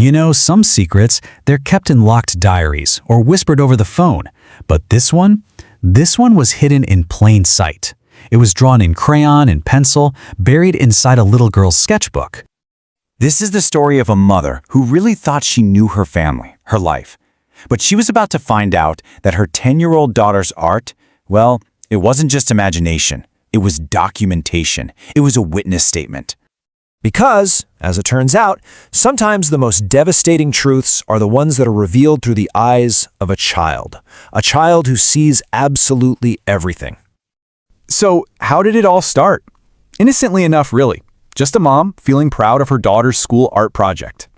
You know, some secrets, they're kept in locked diaries or whispered over the phone. But this one was hidden in plain sight. It was drawn in crayon and pencil, buried inside a little girl's sketchbook. This is the story of a mother who really thought she knew her family, her life. But she was about to find out that her 10-year-old daughter's art, well, it wasn't just imagination. It was documentation. It was a witness statement. Because, as it turns out, sometimes the most devastating truths are the ones that are revealed through the eyes of a child who sees absolutely everything. So, how did it all start? Innocently enough, really. Just a mom feeling proud of her daughter's school art project.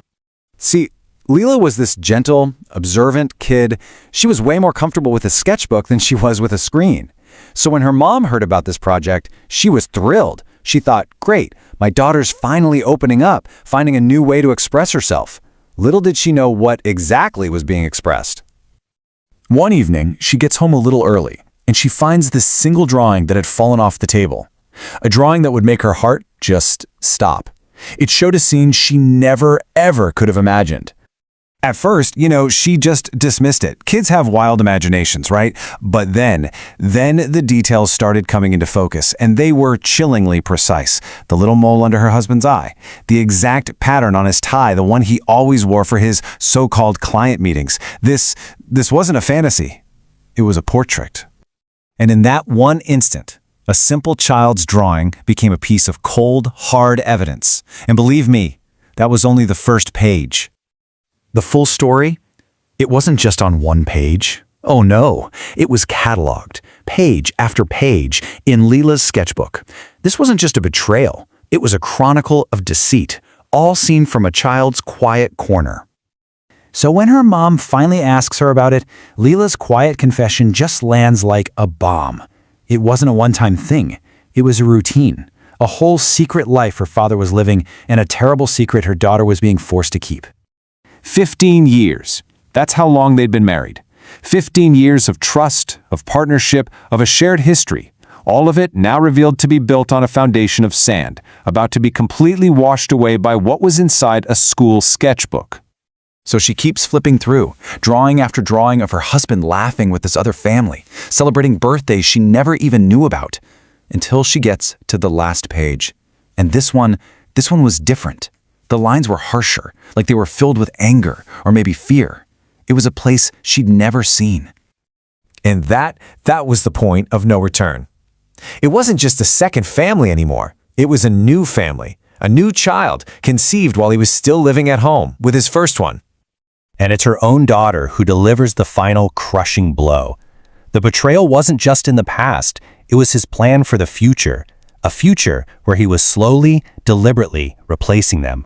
See, Leela was this gentle, observant kid. She was way more comfortable with a sketchbook than she was with a screen. So when her mom heard about this project, she was thrilled. She thought, great, my daughter's finally opening up, finding a new way to express herself. Little did she know what exactly was being expressed. One evening, she gets home a little early, and she finds this single drawing that had fallen off the table. A drawing that would make her heart just stop. It showed a scene she never, ever could have imagined. At first, she just dismissed it. Kids have wild imaginations, right? But then the details started coming into focus, and they were chillingly precise. The little mole under her husband's eye, the exact pattern on his tie, the one he always wore for his so-called client meetings. This wasn't a fantasy. It was a portrait. And in that one instant, a simple child's drawing became a piece of cold, hard evidence. And believe me, that was only the first page. The full story? It wasn't just on one page. Oh no, it was cataloged, page after page, in Leela's sketchbook. This wasn't just a betrayal. It was a chronicle of deceit, all seen from a child's quiet corner. So when her mom finally asks her about it, Leela's quiet confession just lands like a bomb. It wasn't a one-time thing. It was a routine, a whole secret life her father was living, and a terrible secret her daughter was being forced to keep. 15 years. That's how long they'd been married. 15 years of trust, of partnership, of a shared history. All of it now revealed to be built on a foundation of sand, about to be completely washed away by what was inside a school sketchbook. So she keeps flipping through, drawing after drawing of her husband laughing with this other family, celebrating birthdays she never even knew about, until she gets to the last page. And this one was different. The lines were harsher, like they were filled with anger or maybe fear. It was a place she'd never seen. And that was the point of no return. It wasn't just a second family anymore. It was a new family, a new child, conceived while he was still living at home with his first one. And it's her own daughter who delivers the final crushing blow. The betrayal wasn't just in the past, it was his plan for the future, a future where he was slowly, deliberately replacing them.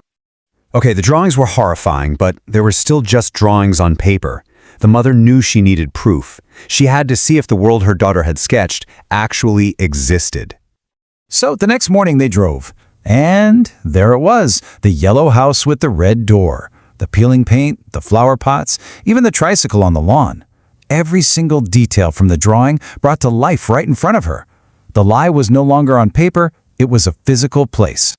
Okay, the drawings were horrifying, but they were still just drawings on paper. The mother knew she needed proof. She had to see if the world her daughter had sketched actually existed. So the next morning they drove, and there it was, the yellow house with the red door, the peeling paint, the flower pots, even the tricycle on the lawn. Every single detail from the drawing brought to life right in front of her. The lie was no longer on paper, it was a physical place.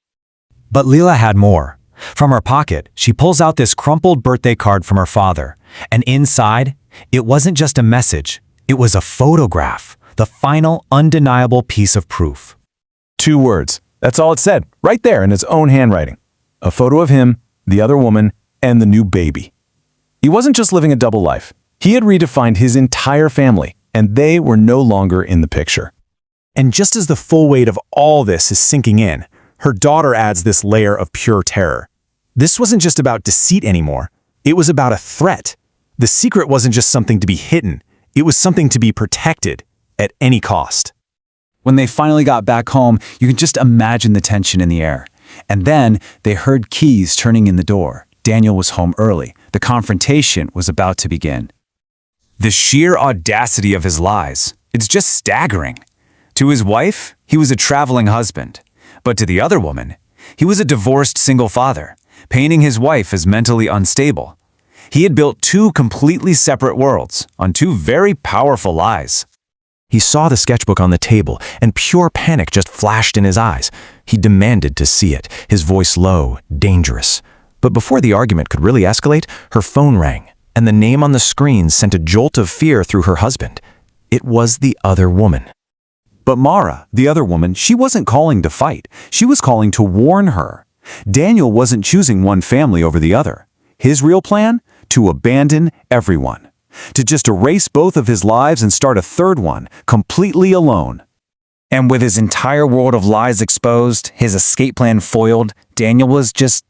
But Leela had more. From her pocket, she pulls out this crumpled birthday card from her father. And inside, it wasn't just a message, it was a photograph, the final, undeniable piece of proof. 2 words. That's all it said, right there in his own handwriting. A photo of him, the other woman, and the new baby. He wasn't just living a double life. He had redefined his entire family, and they were no longer in the picture. And just as the full weight of all this is sinking in, her daughter adds this layer of pure terror. This wasn't just about deceit anymore. It was about a threat. The secret wasn't just something to be hidden. It was something to be protected at any cost. When they finally got back home, you can just imagine the tension in the air. And then they heard keys turning in the door. Daniel was home early. The confrontation was about to begin. The sheer audacity of his lies, it's just staggering. To his wife, he was a traveling husband. But to the other woman, he was a divorced single father, painting his wife as mentally unstable. He had built 2 completely separate worlds on 2 very powerful lies. He saw the sketchbook on the table, and pure panic just flashed in his eyes. He demanded to see it, his voice low, dangerous. But before the argument could really escalate, her phone rang, and the name on the screen sent a jolt of fear through her husband. It was the other woman. But Mara, the other woman, she wasn't calling to fight. She was calling to warn her. Daniel wasn't choosing one family over the other. His real plan? To abandon everyone. To just erase both of his lives and start a third one, completely alone. And with his entire world of lies exposed, his escape plan foiled, Daniel was just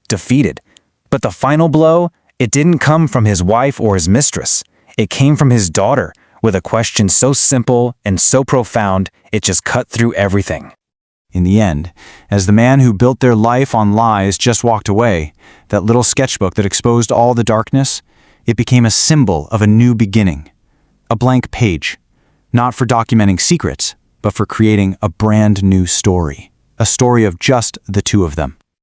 defeated. But the final blow, it didn't come from his wife or his mistress. It came from his daughter, with a question so simple and so profound, it just cut through everything. In the end, as the man who built their life on lies just walked away, that little sketchbook that exposed all the darkness, it became a symbol of a new beginning. A blank page, not for documenting secrets, but for creating a brand new story. A story of just the two of them.